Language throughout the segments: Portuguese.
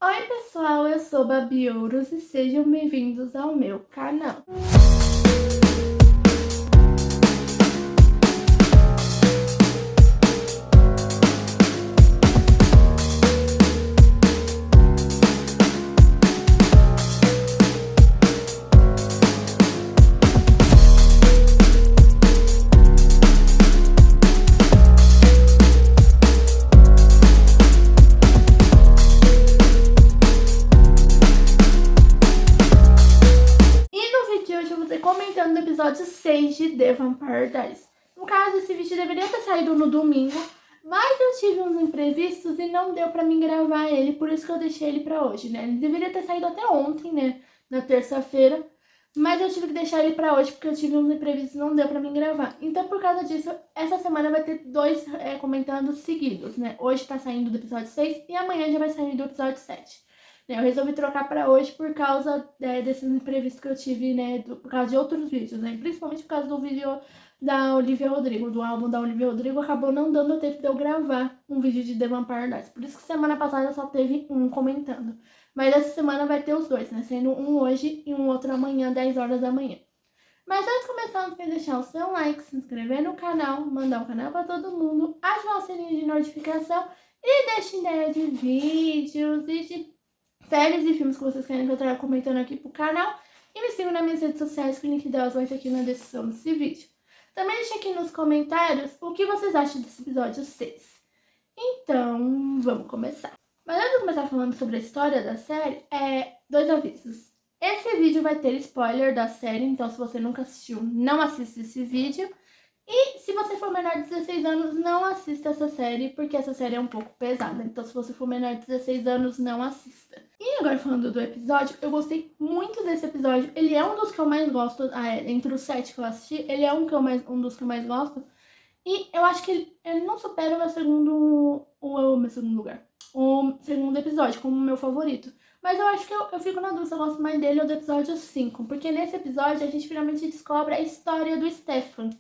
Oi pessoal, eu sou Babi Ouros e sejam bem-vindos ao meu canal. Comentando no episódio 6 de The Vampire Diaries. No caso, esse vídeo deveria ter saído no domingo, mas eu tive uns imprevistos e não deu pra mim gravar ele, por isso que eu deixei ele pra hoje, né? Ele deveria ter saído até ontem, né? Na terça-feira, mas eu tive que deixar ele pra hoje porque eu tive uns imprevistos e não deu pra mim gravar. Então, por causa disso, essa semana vai ter dois comentando seguidos, né? Hoje tá saindo do episódio 6 e amanhã já vai sair do episódio 7. Eu resolvi trocar para hoje por causa desses imprevistos que eu tive, né, por causa de outros vídeos, né, principalmente por causa do vídeo da Olivia Rodrigo, do álbum da Olivia Rodrigo, acabou não dando tempo de eu gravar um vídeo de The Vampire Diaries, por isso que semana passada só teve um comentando, mas essa semana vai ter os dois, né, sendo um hoje e um outro amanhã, 10 horas da manhã. Mas antes de começar, não esqueça de deixar o seu like, se inscrever no canal, mandar o canal para todo mundo, ativar o sininho de notificação e deixar ideia de vídeos e de séries e filmes que vocês querem que eu traga comentando aqui pro canal. E me sigam nas minhas redes sociais, que o link delas vai estar aqui na descrição desse vídeo. Também deixe aqui nos comentários o que vocês acham desse episódio 6. Então, vamos começar. Mas antes de começar falando sobre a história da série, dois avisos. Esse vídeo vai ter spoiler da série, então se você nunca assistiu, não assista esse vídeo. E se você for menor de 16 anos, não assista essa série, porque essa série é um pouco pesada. Então, se você for menor de 16 anos, não assista. E agora, falando do episódio, eu gostei muito desse episódio. Ele é um dos que eu mais gosto, entre os 7 que eu assisti, ele é um dos que eu mais gosto. E eu acho que ele não supera o meu segundo lugar. O segundo episódio, como o meu favorito. Mas eu acho que eu fico na dúvida se eu gosto mais dele ou do episódio 5. Porque nesse episódio a gente finalmente descobre a história do Stefan.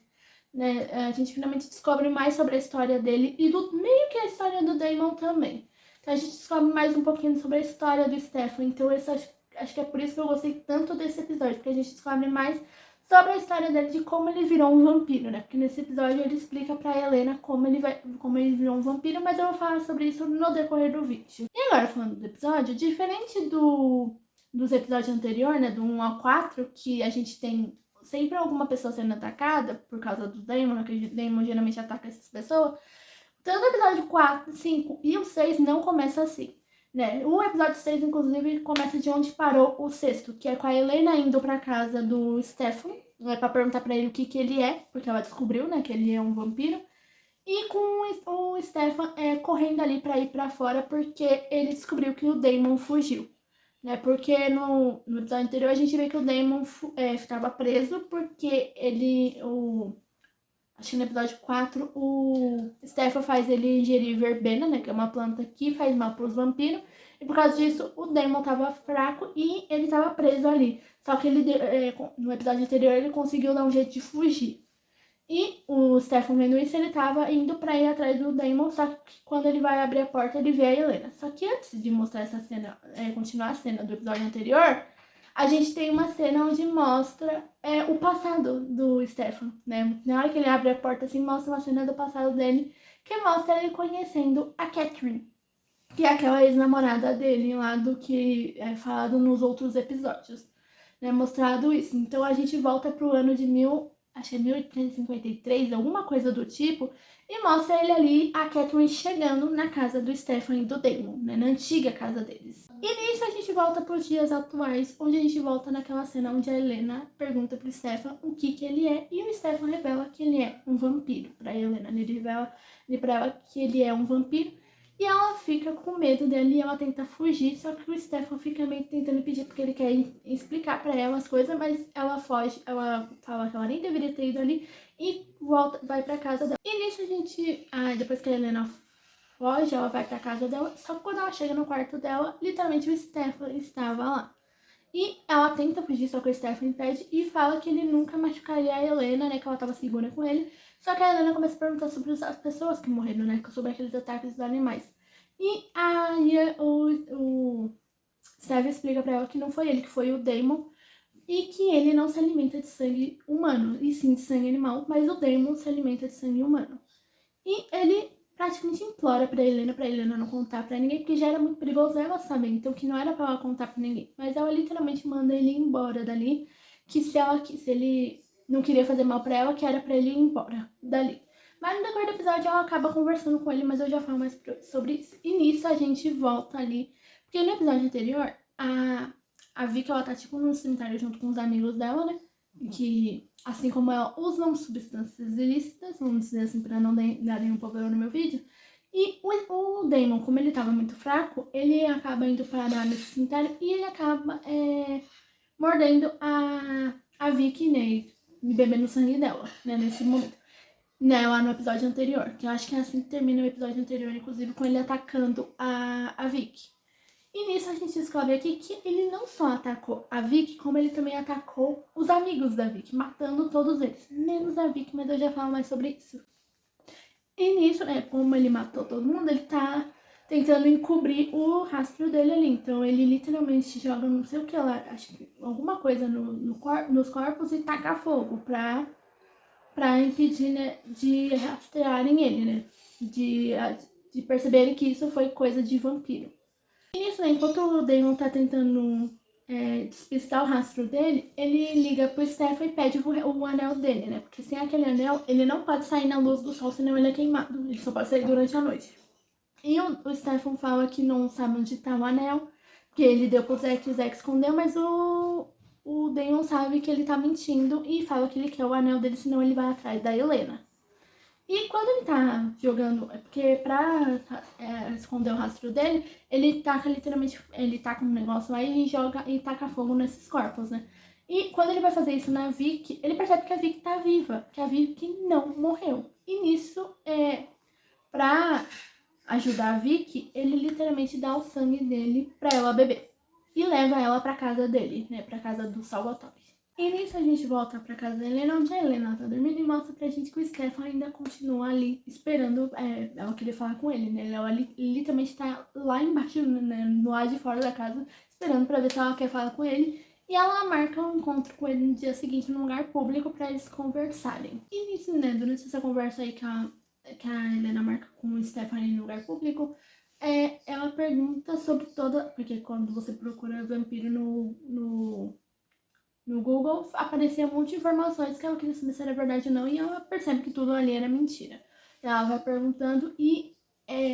Né? A gente finalmente descobre mais sobre a história dele e meio que a história do Damon também. Então a gente descobre mais um pouquinho sobre a história do Stefan. Então acho que é por isso que eu gostei tanto desse episódio, porque a gente descobre mais sobre a história dele, de como ele virou um vampiro, né? Porque nesse episódio ele explica pra Helena como ele virou um vampiro, mas eu vou falar sobre isso no decorrer do vídeo. E agora, falando do episódio, diferente dos episódios anteriores, né? Do 1 ao 4, que a gente tem sempre alguma pessoa sendo atacada por causa do Damon, que o Damon geralmente ataca essas pessoas. Tanto o episódio 4, 5 e o 6 não começa assim, né? O episódio 6, inclusive, começa de onde parou o sexto, que é com a Helena indo pra casa do Stefan, né, pra perguntar pra ele o que ele é, porque ela descobriu, né, que ele é um vampiro. E com o Stefan correndo ali pra ir pra fora, porque ele descobriu que o Damon fugiu. Né? Porque no episódio anterior a gente vê que o Damon estava preso porque acho que no episódio 4 o Stefan faz ele ingerir verbena, né? Que é uma planta que faz mal para os vampiros. E por causa disso o Damon estava fraco e ele estava preso ali. Só que no episódio anterior ele conseguiu dar um jeito de fugir. E o Stefan vendo isso, ele tava indo pra ir atrás do Damon, só que quando ele vai abrir a porta, ele vê a Helena. Só que antes de mostrar essa cena, continuar a cena do episódio anterior, a gente tem uma cena onde mostra o passado do Stefan, né? Na hora que ele abre a porta, assim, mostra uma cena do passado dele, que mostra ele conhecendo a Catherine, que é aquela ex-namorada dele lá do que é falado nos outros episódios, né? Mostrado isso. Então a gente volta pro ano de acho que é 1853, alguma coisa do tipo, e mostra ele ali, a Catherine chegando na casa do Stefan e do Damon, né, na antiga casa deles. E nisso a gente volta para os dias atuais, onde a gente volta naquela cena onde a Helena pergunta pro Stefan o que ele é, e o Stefan revela que ele é um vampiro pra Helena. Ele revela pra ela que ele é um vampiro, e ela fica com medo dele e ela tenta fugir, só que o Stefan fica meio tentando impedir porque ele quer explicar pra ela as coisas, mas ela foge, ela fala que ela nem deveria ter ido ali e vai pra casa dela. E nisso a gente, depois que a Helena foge, ela vai pra casa dela, só que quando ela chega no quarto dela, literalmente o Stefan estava lá. E ela tenta fugir, só que o Stefan impede e fala que ele nunca machucaria a Helena, né, que ela tava segura com ele. Só que a Helena começa a perguntar sobre as pessoas que morreram, né, sobre aqueles ataques dos animais. E aí Steph explica pra ela que não foi ele, que foi o Damon, e que ele não se alimenta de sangue humano, e sim de sangue animal, mas o Damon se alimenta de sangue humano. E ele praticamente implora pra Helena não contar pra ninguém, porque já era muito perigoso ela saber, então que não era pra ela contar pra ninguém. Mas ela literalmente manda ele embora dali, que se ele não queria fazer mal pra ela, que era pra ele ir embora dali. Mas no decorrer do episódio ela acaba conversando com ele, mas eu já falo mais sobre isso. E nisso a gente volta ali, porque no episódio anterior, a Vicky, ela tá tipo num cemitério junto com os amigos dela, né? Que, assim como ela, usam substâncias ilícitas, vamos dizer assim, pra não dar nenhum problema no meu vídeo. E o Damon, como ele tava muito fraco, ele acaba indo parar nesse cemitério e ele acaba mordendo a Vicky, né? E bebendo o sangue dela, né? Nesse momento. Né, lá no episódio anterior, que eu acho que é assim que termina o episódio anterior, inclusive com ele atacando a Vicky. E nisso a gente descobre aqui que ele não só atacou a Vicky, como ele também atacou os amigos da Vicky, matando todos eles, menos a Vicky, mas eu já falo mais sobre isso. E nisso, né, como ele matou todo mundo, ele tá tentando encobrir o rastro dele ali. Então ele literalmente joga não sei o que lá, acho que alguma coisa nos corpos e taca fogo pra impedir, né, de rastrearem ele, né, de perceberem que isso foi coisa de vampiro. E nisso, né, enquanto o Damon tá tentando despistar o rastro dele, ele liga pro Stefan e pede o anel dele, né? Porque sem aquele anel, ele não pode sair na luz do sol, senão ele é queimado. Ele só pode sair durante a noite. E o Stefan fala que não sabe onde tá o anel, que ele deu pro Zack e o Zack escondeu, mas o Damon sabe que ele tá mentindo e fala que ele quer o anel dele, senão ele vai atrás da Helena. E quando ele tá jogando, é porque pra esconder o rastro dele, ele taca literalmente, ele taca um negócio lá e joga e taca fogo nesses corpos, né? E quando ele vai fazer isso na Vicky, ele percebe que a Vicky tá viva, que a Vicky não morreu. E nisso, pra ajudar a Vicky, ele literalmente dá o sangue dele pra ela beber. E leva ela pra casa dele, né? Pra casa do Salvatore. E nisso a gente volta pra casa da Helena, onde a Helena tá dormindo e mostra pra gente que o Stefan ainda continua ali esperando ela querer falar com ele, né? Ela literalmente tá lá embaixo, né, no lado de fora da casa, esperando pra ver se ela quer falar com ele. E ela marca um encontro com ele no dia seguinte num lugar público pra eles conversarem. E nisso, né, durante essa conversa aí que a Helena marca com o Stefan no lugar público, ela pergunta sobre toda... Porque quando você procura vampiro no Google, aparecia um monte de informações que ela queria saber se era verdade ou não, e ela percebe que tudo ali era mentira. Ela vai perguntando e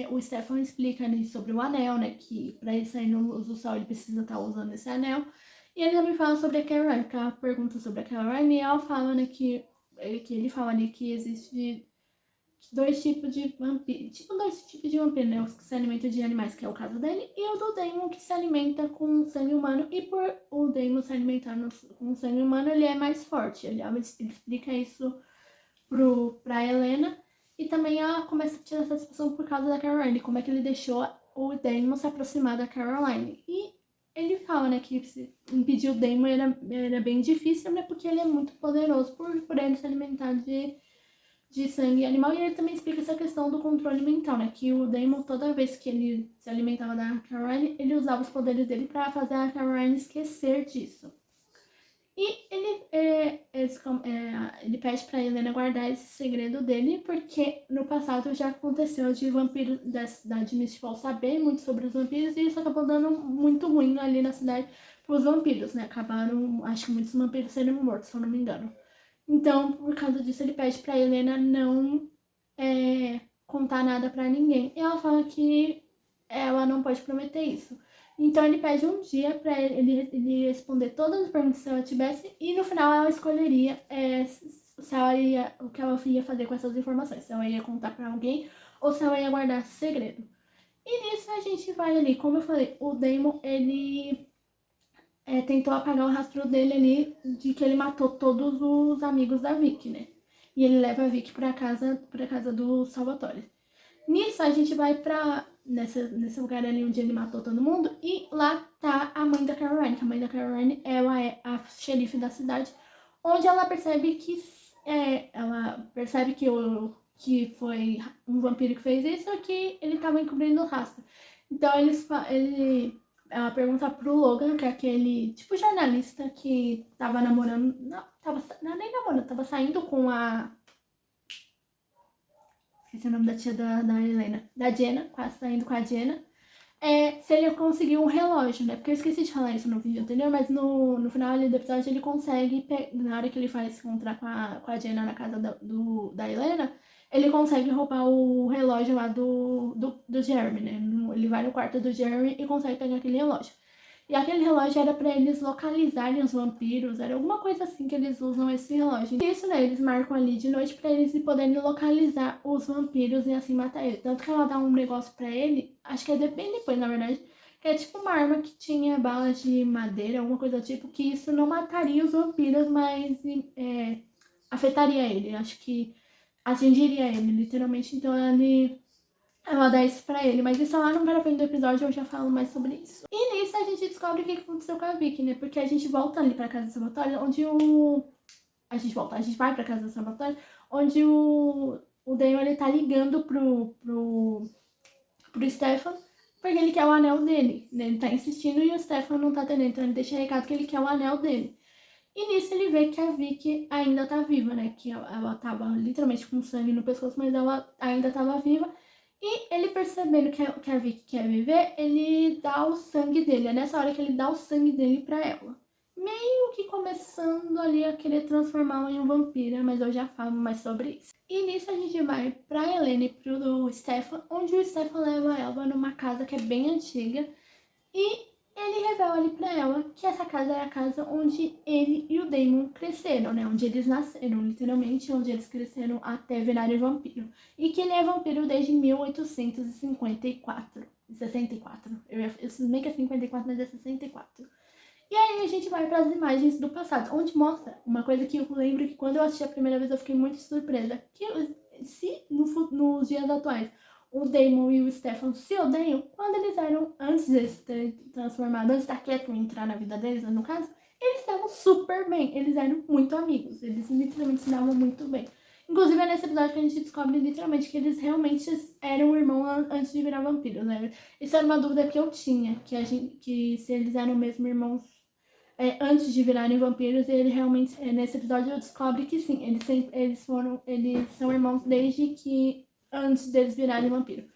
o Stefan explica ali sobre o anel, né, que pra ele sair no luz do sol ele precisa estar usando esse anel. E ele também fala sobre a Caroline, que ela pergunta sobre a Caroline, e ela fala, né, que ele fala ali que existe dois tipos de vampiro, né? Os que se alimentam de animais, que é o caso dele, e o do Damon, que se alimenta com sangue humano. E por o Damon se alimentar com sangue humano, ele é mais forte. Ele explica isso pra Helena. E também ela começa a tirar satisfação por causa da Caroline, como é que ele deixou o Damon se aproximar da Caroline. E ele fala, né, que impedir o Damon era bem difícil, né, porque ele é muito poderoso por ele se alimentar de sangue animal, e ele também explica essa questão do controle mental, né? Que o Damon, toda vez que ele se alimentava da Caroline, ele usava os poderes dele pra fazer a Caroline esquecer disso. E ele pede pra Helena guardar esse segredo dele, porque no passado já aconteceu de vampiros da cidade Mistfall saber muito sobre os vampiros, e isso acabou dando muito ruim ali na cidade pros vampiros, né? Acabaram, acho que muitos vampiros sendo mortos, se eu não me engano. Então, por causa disso, ele pede pra Helena não contar nada pra ninguém. E ela fala que ela não pode prometer isso. Então, ele pede um dia pra ele responder todas as perguntas que ela tivesse, e no final ela escolheria o que ela ia fazer com essas informações. Se ela ia contar pra alguém ou se ela ia guardar esse segredo. E nisso a gente vai ali, como eu falei, o Damon, ele tentou apagar o rastro dele ali de que ele matou todos os amigos da Vicky, né? E ele leva a Vicky pra casa do Salvatore. Nisso a gente vai nesse lugar ali onde ele matou todo mundo, e lá tá a mãe da Caroline, que a mãe da Caroline, ela é a xerife da cidade, onde ela percebe que que foi um vampiro que fez isso, que ele tava encobrindo o rastro. Então ele ela pergunta pro Logan, que é aquele, tipo, jornalista que tava namorando, não, nem namorando, tava saindo com a, esqueci o nome da tia da Helena, da Jenna, quase saindo com a Jenna, se ele conseguiu um relógio, né? Porque eu esqueci de falar isso no vídeo anterior, mas no final ali do episódio ele consegue, na hora que ele vai se encontrar com a Jenna na casa da Helena, ele consegue roubar o relógio lá do Jeremy, né? Ele vai no quarto do Jeremy e consegue pegar aquele relógio. E aquele relógio era pra eles localizarem os vampiros, era alguma coisa assim que eles usam esse relógio. E isso, né, eles marcam ali de noite pra eles poderem localizar os vampiros e assim matar eles. Tanto que ela dá um negócio pra ele, acho que é bem depois, na verdade, que é tipo uma arma que tinha balas de madeira, alguma coisa do tipo, que isso não mataria os vampiros, mas afetaria ele. Acho que atingiria ele, literalmente. Então ela dá isso pra ele, mas isso lá no primeiro do episódio eu já falo mais sobre isso. E nisso a gente descobre o que aconteceu com a Vicky, né? Porque a gente volta ali pra casa do Salvatore, onde a gente vai pra casa do Salvatore, onde o Damon, ele tá ligando pro Stefan, porque ele quer o anel dele, né? Ele tá insistindo e o Stefan não tá atendendo, então ele deixa recado que ele quer o anel dele. E nisso ele vê que a Vicky ainda tá viva, né? Que ela tava literalmente com sangue no pescoço, mas ela ainda tava viva. E ele percebendo que a Vicky quer viver, ele dá o sangue dele. É nessa hora que ele dá o sangue dele pra ela. Meio que começando ali a querer transformá-la em um vampiro, mas eu já falo mais sobre isso. E nisso a gente vai pra Helena e pro Stefan, onde o Stefan leva ela numa casa que é bem antiga. E ele revela ali pra ela que essa casa é a casa onde ele e o Damon cresceram, né? Onde eles nasceram, literalmente, onde eles cresceram até virarem vampiro. E que ele é vampiro desde 1854. 64. Eu sei que é 54, mas é 64. E aí a gente vai para as imagens do passado, onde mostra uma coisa que eu lembro que quando eu assisti a primeira vez eu fiquei muito surpresa. Que se nos dias atuais o Damon e o Stefan se odeiam, quando eles eram, antes de se terem transformado, antes da Catherine entrar na vida deles, no caso, eles estavam super bem, eles eram muito amigos, eles literalmente se davam muito bem. Inclusive é nesse episódio que a gente descobre literalmente que eles realmente eram irmãos antes de virar vampiros, né? Isso era uma dúvida que eu tinha, que se eles eram mesmo irmãos antes de virarem vampiros, e ele realmente, nesse episódio, eu descobre que sim, eles são irmãos desde que, antes deles virarem vampiro.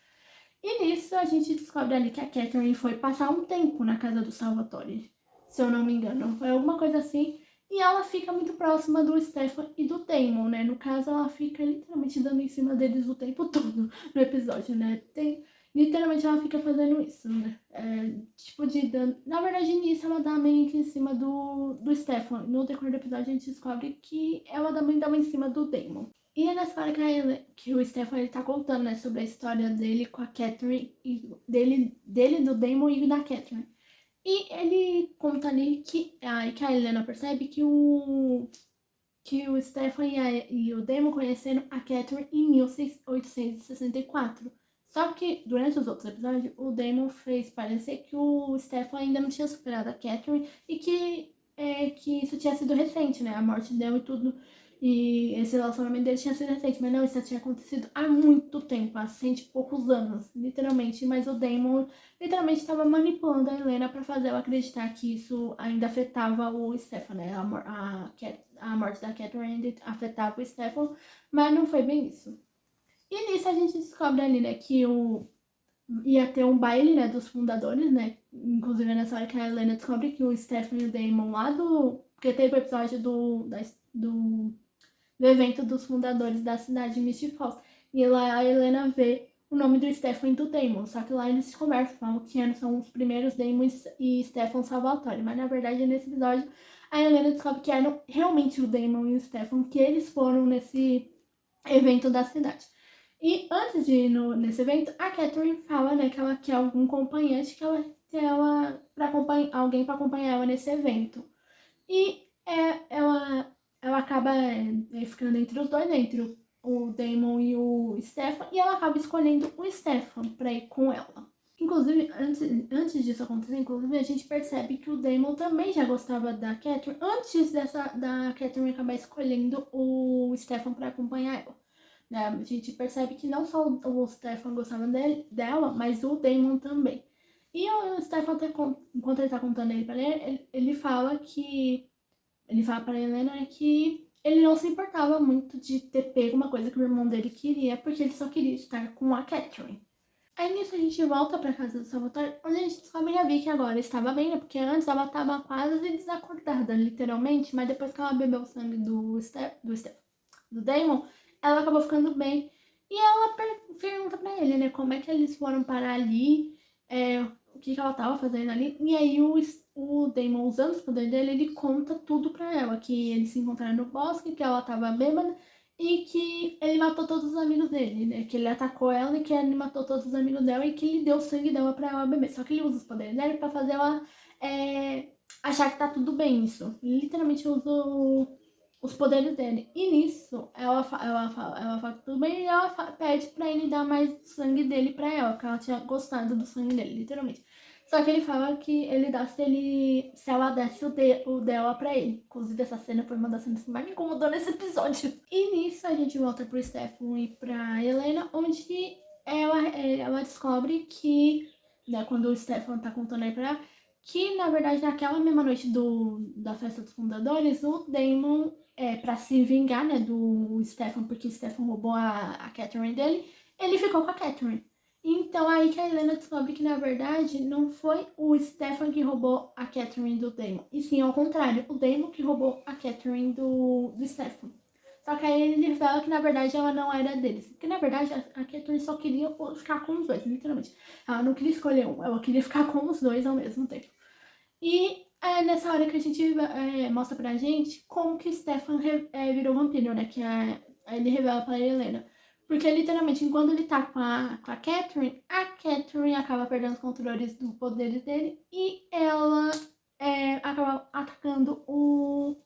E nisso a gente descobre ali que a Catherine foi passar um tempo na casa do Salvatore, se eu não me engano, foi alguma coisa assim, e ela fica muito próxima do Stefan e do Damon, né? No caso, ela fica literalmente dando em cima deles o tempo todo no episódio, né? Literalmente ela fica fazendo isso, né? Tipo de dano. Na verdade, nisso ela dá meio que em cima do Stefan. No decorrer do episódio a gente descobre que ela também dá em cima do Damon. E é nessa hora que o Stefan ele tá contando, né, sobre a história dele com a Catherine, e dele, do Damon e da Catherine. E ele conta ali que a Helena percebe que o Stefan e o Damon conheceram a Catherine em 1864. Só que durante os outros episódios, o Damon fez parecer que o Stefan ainda não tinha superado a Catherine e que isso tinha sido recente, né? A morte dela e tudo. E esse relacionamento dele tinha sido recente, mas não, isso tinha acontecido há muito tempo, há 100 e poucos anos, literalmente. Mas o Damon literalmente estava manipulando a Helena para fazer ela acreditar que isso ainda afetava o Stefan, né? A morte da Catherine afetava o Stefan, mas não foi bem isso. E nisso a gente descobre ali, né, que ia ter um baile, né, dos fundadores, né? Inclusive é nessa hora que a Helena descobre que o Stefan e o Damon lá porque teve o episódio do evento dos fundadores da cidade de Misty Falls. E lá a Helena vê o nome do Stefan e do Damon. Só que lá eles conversam, falam que são os primeiros Damon e Stefan Salvatore. Mas na verdade, nesse episódio, a Helena descobre que eram realmente o Damon e o Stefan, que eles foram nesse evento da cidade. E antes de ir nesse evento, a Catherine fala, né, que ela quer algum acompanhante, que ela quer alguém para acompanhar ela nesse evento. E ela acaba ficando entre os dois, né, entre o Damon e o Stefan, e ela acaba escolhendo o Stefan pra ir com ela. Inclusive, antes disso acontecer, inclusive, a gente percebe que o Damon também já gostava da Catherine, antes da Catherine acabar escolhendo o Stefan pra acompanhar ela. Né? A gente percebe que não só o Stefan gostava dela, mas o Damon também. E o Stefan, até enquanto ele tá contando ele pra ele fala que... Ele fala pra Helena, né, que ele não se importava muito de ter pego uma coisa que o irmão dele queria, porque ele só queria estar com a Catherine. Aí nisso a gente volta pra casa do Salvatore, onde a gente descobre a Vicky agora estava bem, né? Porque antes ela estava quase desacordada, literalmente, mas depois que ela bebeu o sangue do Damon, ela acabou ficando bem. E ela pergunta pra ele, né, como é que eles foram parar ali, o que ela tava fazendo ali. E aí o Damon, usando os poderes dele, ele conta tudo pra ela, que eles se encontraram no bosque, que ela tava bêbada, e que ele matou todos os amigos dele, né? Que ele atacou ela e que ele matou todos os amigos dela e que ele deu o sangue dela pra ela beber. Só que ele usa os poderes dela pra fazer ela achar que tá tudo bem isso. Ele literalmente usa os poderes dele. E nisso, ela fala que tudo bem e ela pede pra ele dar mais sangue dele pra ela, porque ela tinha gostado do sangue dele, literalmente. Só que ele fala que ele dá se ela desse o dela pra ele. Inclusive, essa cena foi uma das cenas que mais me incomodou nesse episódio. E nisso, a gente volta pro Stefan e pra Helena, onde ela descobre que, né, quando o Stefan tá contando aí pra ela, que, na verdade, naquela mesma noite da festa dos fundadores, o Damon, pra se vingar, né, do Stefan, porque o Stefan roubou a Catherine dele, ele ficou com a Catherine. Então, aí que a Helena descobre que, na verdade, não foi o Stefan que roubou a Catherine do Damon, e sim ao contrário, o Damon que roubou a Catherine do Stefan. Só que aí ele revela que, na verdade, ela não era deles. Porque, na verdade, a Catherine só queria ficar com os dois, literalmente. Ela não queria escolher um, ela queria ficar com os dois ao mesmo tempo. E é nessa hora que a gente mostra pra gente como que o Stefan virou vampiro, né? Que ele revela pra Helena. Porque, literalmente, enquanto ele tá com a Catherine acaba perdendo os controles dos poderes dele e ela acaba atacando o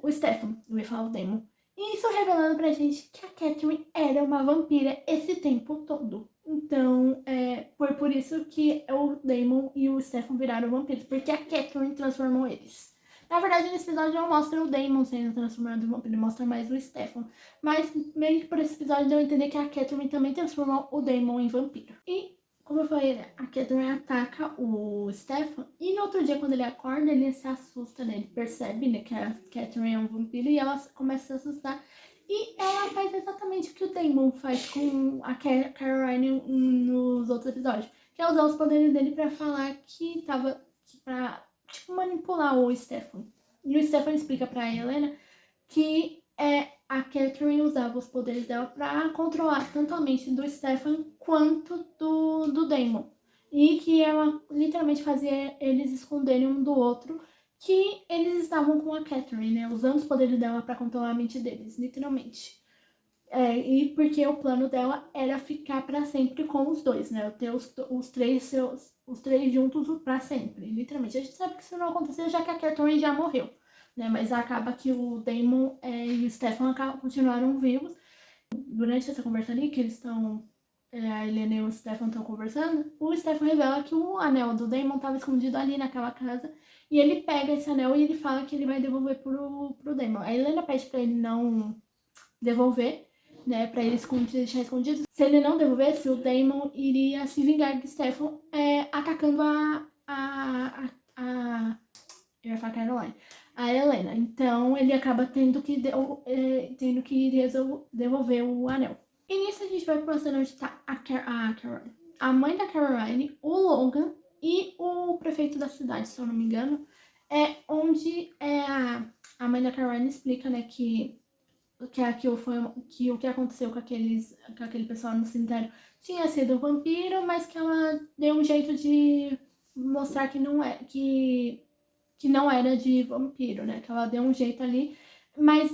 Stefan, eu ia falar o Damon. E isso revelando pra gente que a Catherine era uma vampira esse tempo todo. Então, foi por isso que o Damon e o Stefan viraram vampiros, porque a Catherine transformou eles. Na verdade, nesse episódio não mostra o Damon sendo transformado em vampiro, mostra mais o Stefan. Mas meio que por esse episódio deu a entender que a Catherine também transformou o Damon em vampiro. E, como eu falei, né, a Catherine ataca o Stefan e no outro dia, quando ele acorda, ele se assusta, né? Ele percebe, né, que a Catherine é um vampiro e ela começa a se assustar. E ela faz exatamente o que o Damon faz com a Caroline nos outros episódios, que é usar os poderes dele pra falar que tava... pra, tipo, manipular o Stefan. E o Stefan explica pra Helena que a Catherine usava os poderes dela pra controlar tanto a mente do Stefan quanto do Damon. E que ela literalmente fazia eles esconderem um do outro que eles estavam com a Catherine, né? Usando os poderes dela pra controlar a mente deles, literalmente. E porque o plano dela era ficar pra sempre com os dois, né? Ter os três juntos pra sempre, literalmente. A gente sabe que isso não aconteceu já que a Catherine já morreu, né? Mas acaba que o Damon e o Stefan continuaram vivos. Durante essa conversa ali, que eles estão... a Helena e o Stefan estão conversando, o Stefan revela que o anel do Damon estava escondido ali naquela casa. E ele pega esse anel e ele fala que ele vai devolver pro Damon. A Helena pede pra ele não devolver, né, pra ele deixar escondido. Se ele não devolvesse, o Damon iria se vingar do Stefan atacando eu ia falar Caroline, a Helena. Então ele acaba tendo que devolver o anel. E nisso a gente vai pra cena onde tá Caroline, a mãe da Caroline, o Logan e o prefeito da cidade, se eu não me engano, onde a mãe da Caroline explica, né, que o que aconteceu com aquele pessoal no cemitério tinha sido um vampiro, mas que ela deu um jeito de mostrar que não era de vampiro, né? Que ela deu um jeito ali, mas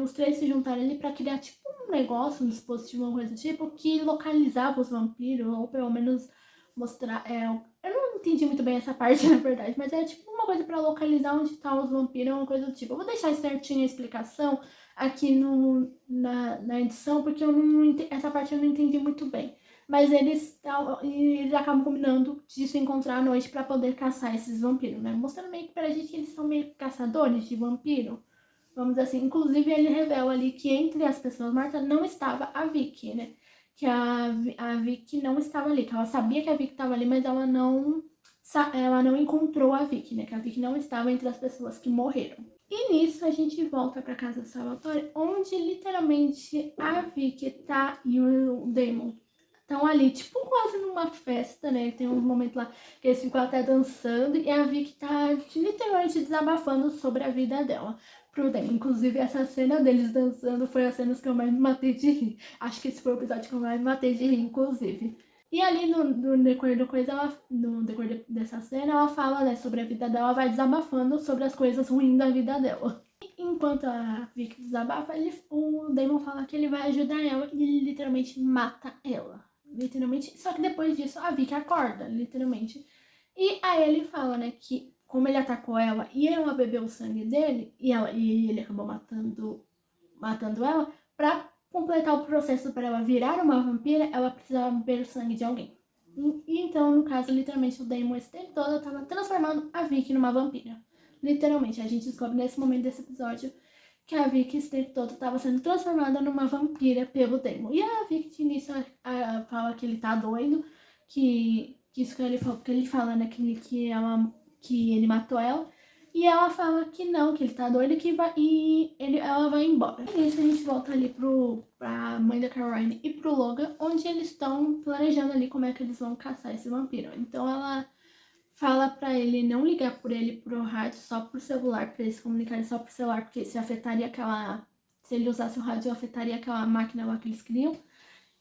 os três se juntaram ali pra criar tipo um negócio, um dispositivo, uma coisa do tipo, que localizava os vampiros, ou pelo menos mostrar... eu não entendi muito bem essa parte, na verdade, mas é tipo uma coisa pra localizar onde estão os vampiros, uma coisa do tipo. Eu vou deixar certinho a explicação aqui na edição, porque essa parte eu não entendi muito bem. Mas eles acabam combinando de se encontrar à noite pra poder caçar esses vampiros, né? Mostrando meio que pra gente que eles são meio caçadores de vampiro, vamos dizer assim. Inclusive, ele revela ali que entre as pessoas mortas não estava a Vicky, né? que a Vicky não estava ali, que ela sabia que a Vicky estava ali, mas ela não encontrou a Vicky, né? Que a Vicky não estava entre as pessoas que morreram. E nisso a gente volta pra casa do Salvatore, onde literalmente a Vicky tá e o Damon estão ali, tipo quase numa festa, né? Tem um momento lá que eles ficam até dançando e a Vicky tá literalmente desabafando sobre a vida dela pro Damon. Inclusive, essa cena deles dançando foi as cenas que eu mais me matei de rir. Acho que esse foi o episódio que eu mais me matei de rir, inclusive. E ali no decorrer do coisa, no decorrer dessa cena, ela fala, né, sobre a vida dela, vai desabafando sobre as coisas ruins da vida dela. E enquanto a Vicky desabafa, o Damon fala que ele vai ajudar ela e ele literalmente mata ela. Literalmente. Só que depois disso, a Vicky acorda, literalmente. E aí ele fala, né, que como ele atacou ela e ela bebeu o sangue dele, e ele acabou matando ela, pra completar o processo para ela virar uma vampira, ela precisava beber o sangue de alguém. E então, no caso, literalmente, o Damon esse tempo todo estava transformando a Vicky numa vampira. Literalmente, a gente descobre nesse momento desse episódio que a Vicky esse tempo todo estava sendo transformada numa vampira pelo Damon. E a Vicky de início fala que ele tá doido, que isso que ele falou, porque ele fala, né, que ele matou ela. E ela fala que não, que ele tá doido e ela vai embora. E nisso a gente volta ali pra mãe da Caroline e pro Logan, onde eles estão planejando ali como é que eles vão caçar esse vampiro. Então ela fala pra ele não ligar por ele pro rádio, só pro celular, pra eles se comunicarem só pro celular, porque se afetaria se ele usasse o rádio, afetaria aquela máquina lá que eles criam.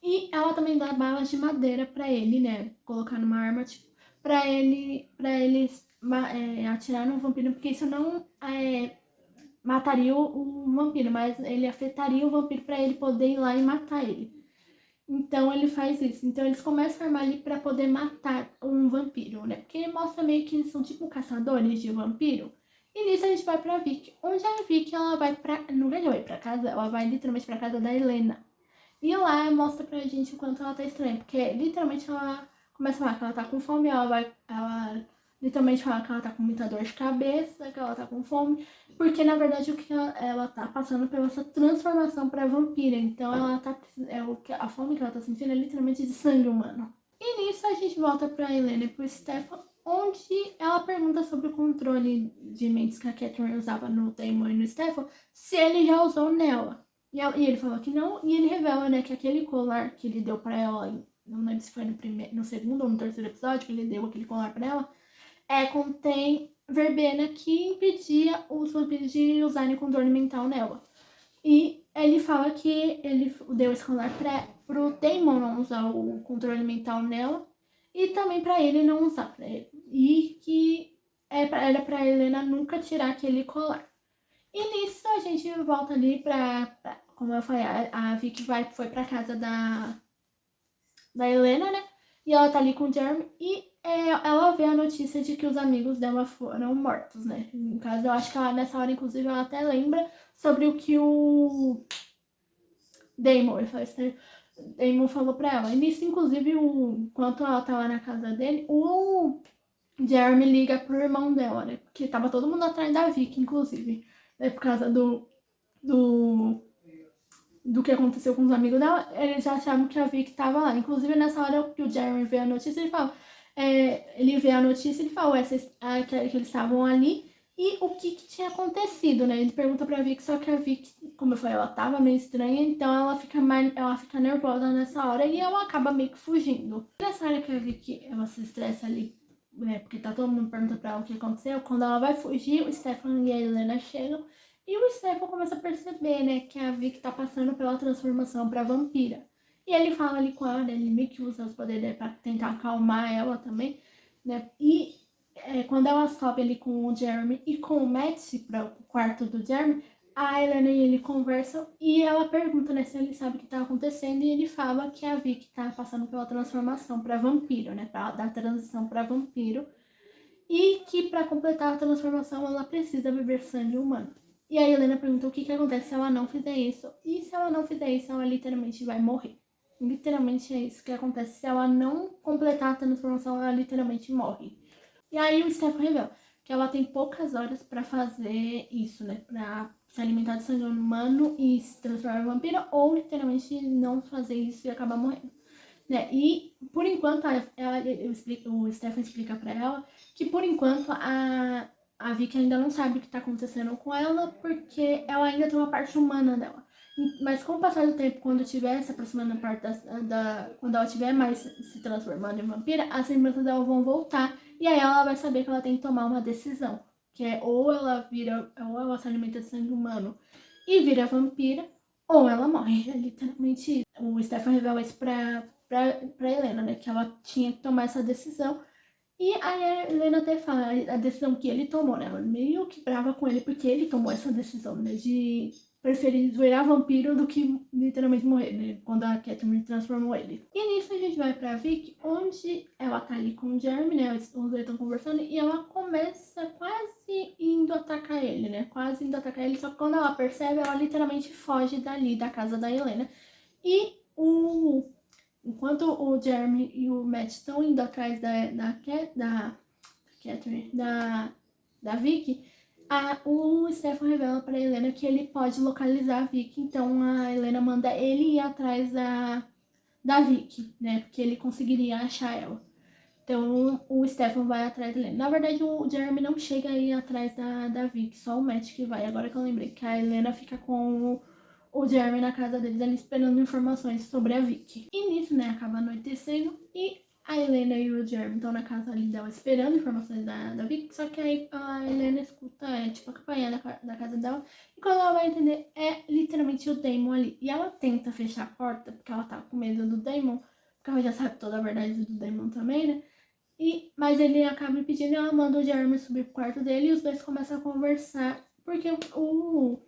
E ela também dá balas de madeira pra ele, né? Colocar numa arma, tipo, pra ele atirar no vampiro, porque isso não mataria o vampiro, mas ele afetaria o vampiro pra ele poder ir lá e matar ele. Então ele faz isso. Então eles começam a armar ali pra poder matar um vampiro, né? Porque mostra meio que eles são tipo caçadores de vampiro. E nisso a gente vai pra Vicky. Onde a Vicky, ela vai pra... Não vai pra casa, ela vai literalmente pra casa da Helena. E lá mostra pra gente o quanto ela tá estranha. Porque literalmente ela começa a falar que ela tá com fome, ela literalmente fala que ela tá com muita dor de cabeça, que ela tá com fome. Porque na verdade o que ela tá passando pela essa transformação pra vampira. Então ela tá. A fome que ela tá sentindo é literalmente de sangue humano. E nisso a gente volta pra Helena e pro Stefan, onde ela pergunta sobre o controle de mentes que a Catherine usava no Damon e no Stefan, se ele já usou nela. E ele falou que não, e ele revela, né, que aquele colar que ele deu pra ela, não lembro se foi no segundo ou no terceiro episódio, que ele deu aquele colar pra ela, contém verbena que impedia os vampiros de usarem controle mental nela. E ele fala que ele deu esse colar pro Damon não usar o controle mental nela e também pra ele não usar pra ele. E que era pra Helena nunca tirar aquele colar. E nisso a gente volta ali como eu falei, a Vicky foi pra casa da Helena, né? E ela tá ali com o Jeremy e ela vê a notícia de que os amigos dela foram mortos, né? No caso, eu acho que nessa hora, inclusive, ela até lembra sobre o que o Damon falou pra ela. E nisso, inclusive, enquanto ela tá lá na casa dele, o Jeremy liga pro irmão dela, né? Porque tava todo mundo atrás da Vicky, inclusive. Né? Por causa do que aconteceu com os amigos dela, eles já achavam que a Vicky tava lá. Inclusive, nessa hora que o Jeremy vê a notícia, ele fala... ele vê a notícia e ele fala que eles estavam ali e o que tinha acontecido, né? Ele pergunta pra Vicky, só que a Vicky, como eu falei, ela tava meio estranha, então ela fica nervosa nessa hora e ela acaba meio que fugindo. Nessa hora que a Vicky, ela se estressa ali, né? Porque tá todo mundo perguntando pra ela o que aconteceu. Quando ela vai fugir, o Stefan e a Helena chegam e o Stefan começa a perceber, né, que a Vicky tá passando pela transformação pra vampira. E ele fala ali com ela, né, ele meio que usa os poderes dele pra tentar acalmar ela também, né? E quando ela sobe ali com o Jeremy e com o Matt para o quarto do Jeremy, a Helena e ele conversam e ela pergunta, né, se ele sabe o que tá acontecendo e ele fala que a Vicky tá passando pela transformação pra vampiro, né, da transição pra vampiro e que pra completar a transformação ela precisa beber sangue humano. E a Helena pergunta o que acontece se ela não fizer isso. E se ela não fizer isso, ela literalmente vai morrer. Literalmente é isso que acontece. Se ela não completar a transformação, ela literalmente morre. E aí o Stefan revela que ela tem poucas horas pra fazer isso, né? Pra se alimentar de sangue humano e se transformar em vampiro, ou literalmente não fazer isso e acabar morrendo, né? E por enquanto o Stefan explica pra ela que por enquanto a Vicky ainda não sabe o que tá acontecendo com ela, porque ela ainda tem uma parte humana dela. Mas com o passar do tempo, quando estiver se aproximando da parte quando ela estiver mais se transformando em vampira, as lembranças dela vão voltar. E aí ela vai saber que ela tem que tomar uma decisão. Que é ou ela se alimenta de sangue humano e vira vampira, ou ela morre. É literalmente isso. O Stefan revela isso pra Helena, né? Que ela tinha que tomar essa decisão. E a Helena até fala a decisão que ele tomou, né? Ela meio que brava com ele porque ele tomou essa decisão, né? De preferir virar vampiro do que literalmente morrer, né? Quando a Catherine transformou ele. E nisso a gente vai pra Vicky, onde ela tá ali com o Jeremy, né? Os dois estão conversando e ela começa quase indo atacar ele, né? Quase indo atacar ele, só que quando ela percebe, ela literalmente foge dali, da casa da Helena. E enquanto o Jeremy e o Matt estão indo atrás Catherine, da Vicky, o Stefan revela pra Helena que ele pode localizar a Vicky. Então a Helena manda ele ir atrás da Vicky, né? Porque ele conseguiria achar ela. Então o Stefan vai atrás da Helena. Na verdade, o Jeremy não chega a ir atrás da Vicky, só o Matt que vai. Agora que eu lembrei que a Helena fica com o Jeremy na casa deles, ali esperando informações sobre a Vicky. E nisso, né, acaba anoitecendo e a Helena e o Jeremy estão na casa ali dela esperando informações da Vicky, só que aí a Helena escuta, tipo, a campainha da casa dela, e quando ela vai entender, é literalmente o Damon ali. E ela tenta fechar a porta, porque ela tá com medo do Damon, porque ela já sabe toda a verdade do Damon também, né? Mas ele acaba impedindo e ela manda o Jeremy subir pro quarto dele e os dois começam a conversar, porque o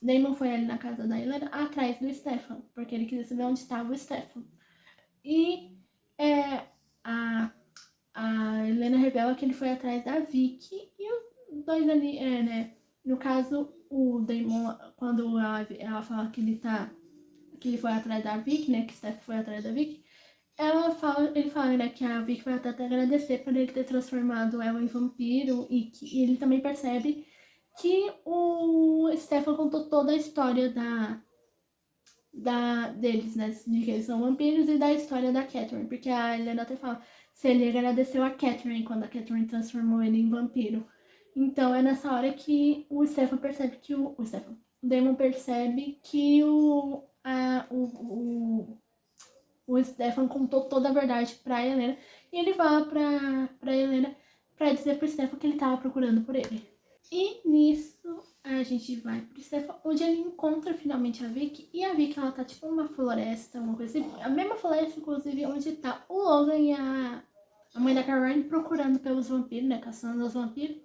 Damon foi ali na casa da Helena atrás do Stefan, porque ele queria saber onde estava o Stefan. E a, a Helena revela que ele foi atrás da Vicky e os dois ali, né? No caso, o Damon, quando ela fala que ele foi atrás da Vicky, né? Que o Stefan foi atrás da Vicky, ele fala, né, que a Vicky vai até agradecer por ele ter transformado ela em vampiro e que ele também percebe que o Stefan contou toda a história deles, né, de que eles são vampiros e da história da Catherine, porque a Helena até fala se ele agradeceu a Catherine quando a Catherine transformou ele em vampiro. Então é nessa hora que o Stefan percebe que o Damon percebe que o Stefan contou toda a verdade pra Helena e ele fala pra Helena pra dizer pro Stefan que ele tava procurando por ele. E nisso a gente vai pro Stefan, onde ele encontra finalmente a Vicky, e a Vicky ela tá tipo numa floresta, uma coisa assim, a mesma floresta inclusive onde tá o Logan e a mãe da Caroline procurando pelos vampiros, né, caçando os vampiros,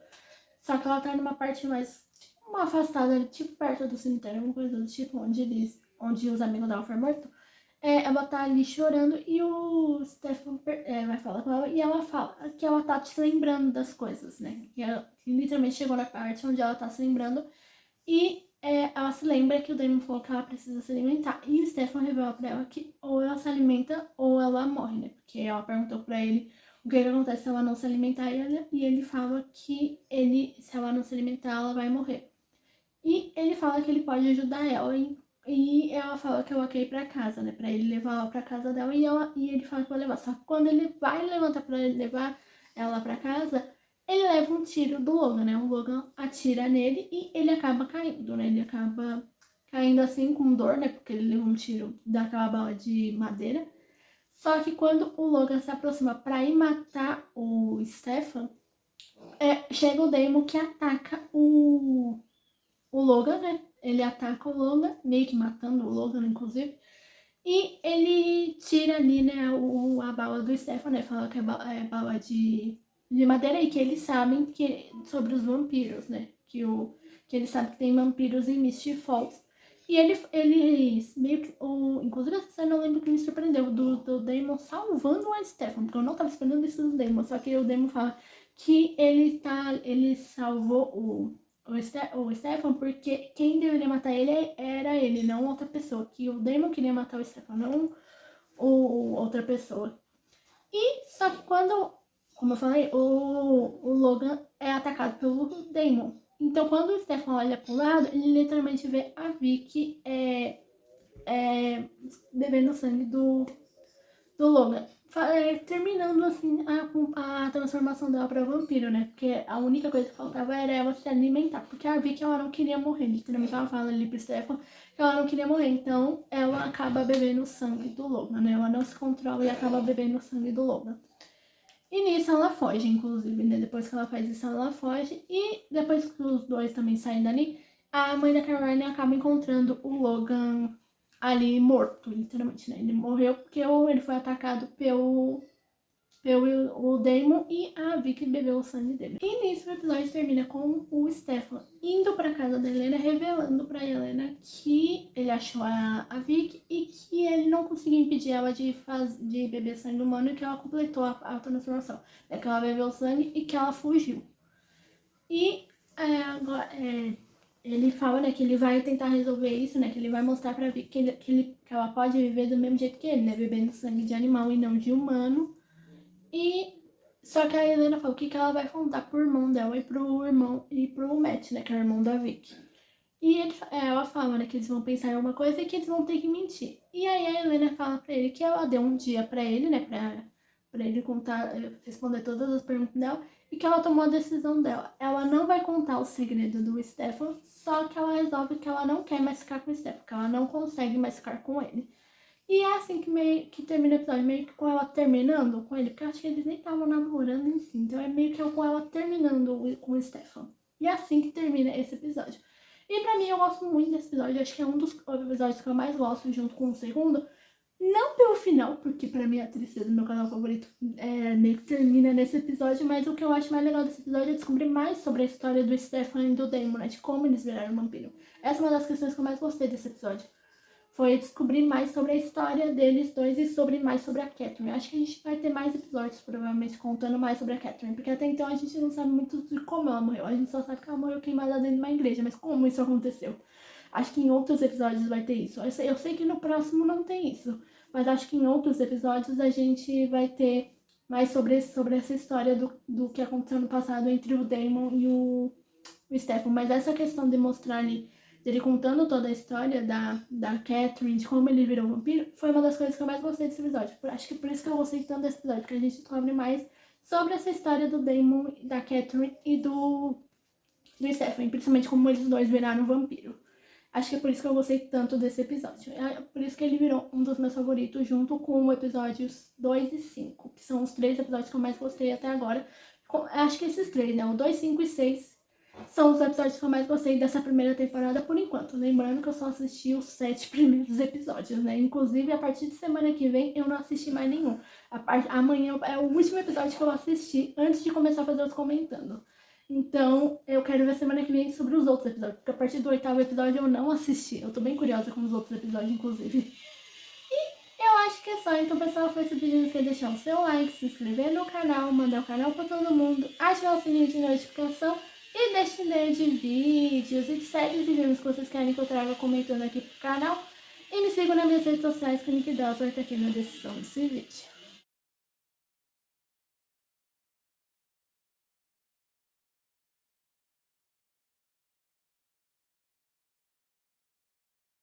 só que ela tá numa parte mais, tipo, uma afastada, tipo perto do cemitério, uma coisa do tipo, onde os amigos dela foram mortos. Ela tá ali chorando e o Stefan vai falar com ela e ela fala que ela tá se lembrando das coisas, né? Que ela literalmente chegou na parte onde ela tá se lembrando e ela se lembra que o Damon falou que ela precisa se alimentar. E o Stefan revela pra ela que ou ela se alimenta ou ela morre, né? Porque ela perguntou pra ele o que acontece se ela não se alimentar e ele fala que se ela não se alimentar, ela vai morrer. E ele fala que ele pode ajudar ela e ela fala que ela quer ir pra casa, né? Pra ele levar ela pra casa dela e ele fala que vai levar. Só que quando ele vai levantar pra ele levar ela pra casa, ele leva um tiro do Logan, né? O Logan atira nele e ele acaba caindo, né? Ele acaba caindo assim com dor, né? Porque ele leva um tiro daquela bala de madeira. Só que quando o Logan se aproxima pra ir matar o Stefan, chega o Damon que ataca o Logan, né? Ele ataca o Logan, meio que matando o Logan, inclusive. E ele tira ali, né, a bala do Stefan, né? Fala que é bala de madeira e que eles sabem sobre os vampiros, né? Que eles sabem que tem vampiros em Misty Falls. E eles meio que. Inclusive, essa cena eu lembro que me surpreendeu do Damon salvando a Stefan, porque eu não tava esperando isso do Damon. Só que o Damon fala que ele salvou o Stefan, porque quem deveria matar ele era ele, não outra pessoa. Que o Damon queria matar o Stefan, não outra pessoa. E só que quando, como eu falei, o Logan é atacado pelo Damon. Então, quando o Stefan olha pro lado, ele literalmente vê a Vicky bebendo sangue do Logan. Terminando, assim, a transformação dela pra vampiro, né? Porque a única coisa que faltava era ela se alimentar. Porque a Vicky, ela não queria morrer. Literalmente, ela fala ali pro Stefan que ela não queria morrer. Então, ela acaba bebendo o sangue do Logan, né? Ela não se controla e acaba bebendo o sangue do Logan. E nisso ela foge, inclusive, né? Depois que ela faz isso, ela foge. E depois que os dois também saem dali, a mãe da Caroline acaba encontrando o Logan ali morto, literalmente, né? Ele morreu porque ele foi atacado pelo o Damon e a Vicky bebeu o sangue dele. E nisso o episódio termina com o Stefan indo pra casa da Helena, revelando pra Helena que ele achou a Vicky e que ele não conseguiu impedir ela de beber sangue humano e que ela completou a transformação. É que ela bebeu sangue e que ela fugiu. E agora, ele fala, né, que ele vai tentar resolver isso, né, que ele vai mostrar pra Vicky que ela pode viver do mesmo jeito que ele, né, bebendo sangue de animal e não de humano. E só que a Helena falou que ela vai contar pro irmão dela e pro Matt, né, que é o irmão da Vicky. E ela fala, né, que eles vão pensar em alguma coisa e que eles vão ter que mentir. E aí a Helena fala pra ele que ela deu um dia pra ele, né, pra ele contar, responder todas as perguntas dela, e que ela tomou a decisão dela. Ela não vai contar o segredo do Stefan, só que ela resolve que ela não quer mais ficar com o Stefan, que ela não consegue mais ficar com ele. E é assim que termina o episódio, meio que com ela terminando com ele, porque eu acho que eles nem estavam namorando em si, então é meio que com ela terminando com o Stefan. E é assim que termina esse episódio. E pra mim, eu gosto muito desse episódio, acho que é um dos episódios que eu mais gosto, junto com o segundo. Não pelo final, porque pra mim a tristeza do meu canal favorito meio que termina nesse episódio, mas o que eu acho mais legal desse episódio é descobrir mais sobre a história do Stefan e do Damon, né, de como eles viraram vampiro. Essa é uma das questões que eu mais gostei desse episódio. Foi descobrir mais sobre a história deles dois e mais sobre a Catherine. Acho que a gente vai ter mais episódios, provavelmente, contando mais sobre a Catherine, porque até então a gente não sabe muito de como ela morreu. A gente só sabe que ela morreu queimada dentro de uma igreja, mas como isso aconteceu? Acho que em outros episódios vai ter isso. Eu sei que no próximo não tem isso, mas acho que em outros episódios a gente vai ter mais sobre essa história do que aconteceu no passado entre o Damon e o Stefan. Mas essa questão de mostrar ali, dele contando toda a história da Catherine, de como ele virou vampiro, foi uma das coisas que eu mais gostei desse episódio. Acho que por isso que eu gostei tanto desse episódio, porque a gente descobre mais sobre essa história do Damon, da Catherine e do Stefan, principalmente como eles dois viraram vampiro. Acho que é por isso que eu gostei tanto desse episódio. É por isso que ele virou um dos meus favoritos, junto com o episódios 2 e 5, que são os 3 episódios que eu mais gostei até agora. Acho que esses 3, né? O 2, 5 e 6 são os episódios que eu mais gostei dessa primeira temporada por enquanto. Lembrando que eu só assisti os 7 primeiros episódios, né? Inclusive, a partir de semana que vem, eu não assisti mais nenhum. Amanhã é o último episódio que eu assisti antes de começar a fazer os comentando. Então, eu quero ver semana que vem sobre os outros episódios, porque a partir do 8º episódio eu não assisti. Eu tô bem curiosa com os outros episódios, inclusive. E eu acho que é só. Então, pessoal, foi esse vídeo. Não esqueça de deixar o seu like, se inscrever no canal, mandar o canal pra todo mundo, ativar o sininho de notificação e deixe ideia de vídeos e de séries e filmes que vocês querem que eu traga comentando aqui pro canal. E me sigam nas minhas redes sociais, que o link delas vai estar aqui na descrição desse vídeo.